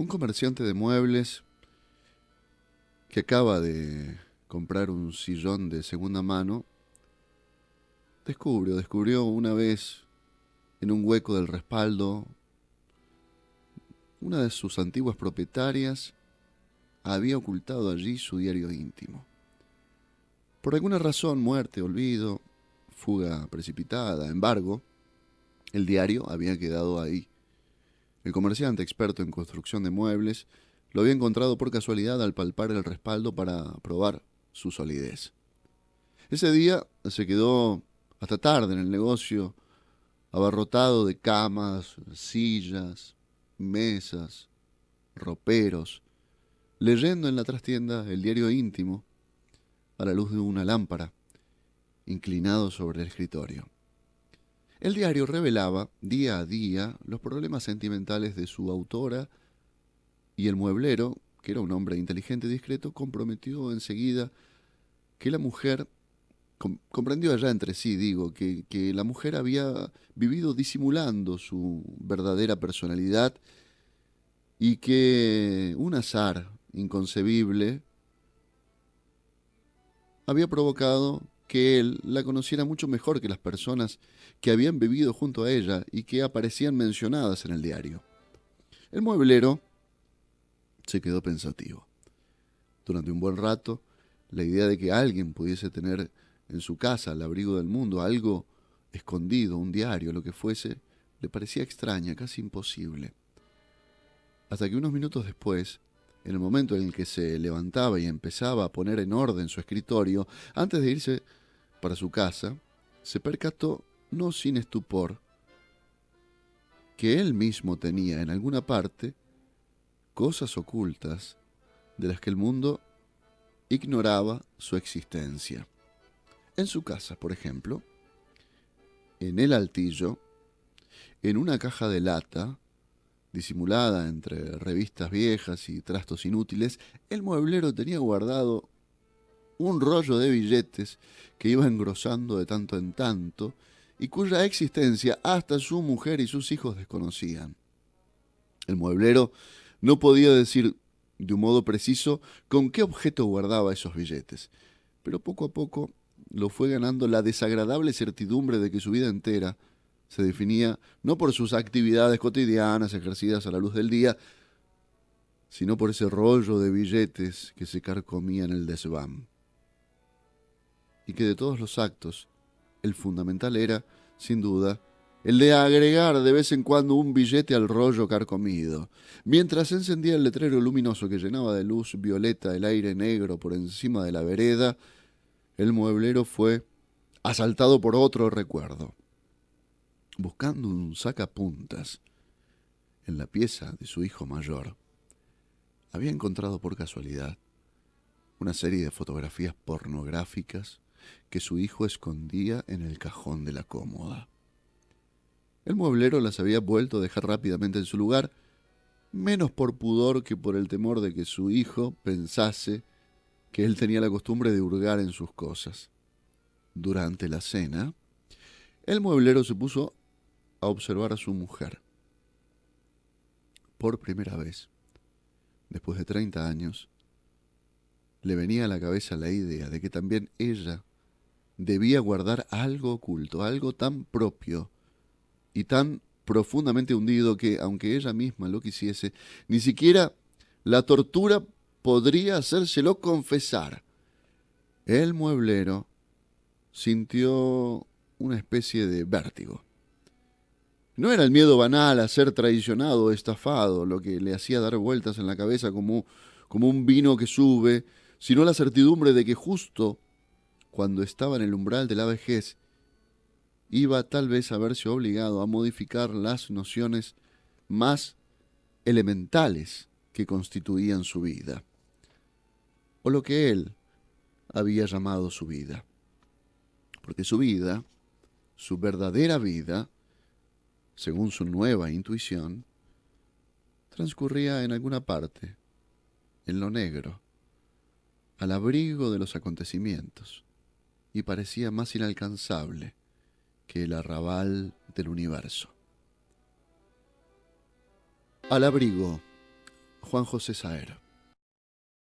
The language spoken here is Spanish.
Un comerciante de muebles que acaba de comprar un sillón de segunda mano descubrió una vez en un hueco del respaldo, una de sus antiguas propietarias había ocultado allí su diario íntimo. Por alguna razón, muerte, olvido, fuga precipitada, embargo, el diario había quedado ahí. El comerciante, experto en construcción de muebles, lo había encontrado por casualidad al palpar el respaldo para probar su solidez. Ese día se quedó hasta tarde en el negocio, abarrotado de camas, sillas, mesas, roperos, leyendo en la trastienda el diario íntimo a la luz de una lámpara, inclinado sobre el escritorio. El diario revelaba día a día los problemas sentimentales de su autora y el mueblero, que era un hombre inteligente y discreto, comprometió enseguida que la mujer, comprendió allá entre sí, digo, que la mujer había vivido disimulando su verdadera personalidad y que un azar inconcebible había provocado que él la conociera mucho mejor que las personas que habían vivido junto a ella y que aparecían mencionadas en el diario. El mueblero se quedó pensativo. Durante un buen rato, la idea de que alguien pudiese tener en su casa, al abrigo del mundo, algo escondido, un diario, lo que fuese, le parecía extraña, casi imposible. Hasta que unos minutos después, en el momento en el que se levantaba y empezaba a poner en orden su escritorio, antes de irse para su casa, se percató, no sin estupor, que él mismo tenía en alguna parte cosas ocultas de las que el mundo ignoraba su existencia. En su casa, por ejemplo, en el altillo, en una caja de lata, disimulada entre revistas viejas y trastos inútiles, el mueblero tenía guardado un rollo de billetes que iba engrosando de tanto en tanto y cuya existencia hasta su mujer y sus hijos desconocían. El mueblero no podía decir de un modo preciso con qué objeto guardaba esos billetes, pero poco a poco lo fue ganando la desagradable certidumbre de que su vida entera se definía no por sus actividades cotidianas ejercidas a la luz del día, sino por ese rollo de billetes que se carcomía en el desván. Y que de todos los actos, el fundamental era, sin duda, el de agregar de vez en cuando un billete al rollo carcomido. Mientras se encendía el letrero luminoso que llenaba de luz violeta el aire negro por encima de la vereda, el mueblero fue asaltado por otro recuerdo. Buscando un sacapuntas en la pieza de su hijo mayor, había encontrado por casualidad una serie de fotografías pornográficas que su hijo escondía en el cajón de la cómoda. El mueblero las había vuelto a dejar rápidamente en su lugar, menos por pudor que por el temor de que su hijo pensase que él tenía la costumbre de hurgar en sus cosas. Durante la cena, el mueblero se puso a observar a su mujer. Por primera vez, después de 30 años, le venía a la cabeza la idea de que también ella debía guardar algo oculto, algo tan propio y tan profundamente hundido que, aunque ella misma lo quisiese, ni siquiera la tortura podría hacérselo confesar. El mueblero sintió una especie de vértigo. No era el miedo banal a ser traicionado o estafado lo que le hacía dar vueltas en la cabeza como un vino que sube, sino la certidumbre de que justo cuando estaba en el umbral de la vejez, iba tal vez a verse obligado a modificar las nociones más elementales que constituían su vida, o lo que él había llamado su vida. Porque su vida, su verdadera vida, según su nueva intuición, transcurría en alguna parte, en lo negro, al abrigo de los acontecimientos, y parecía más inalcanzable que el arrabal del universo. Al abrigo Juan José Saer.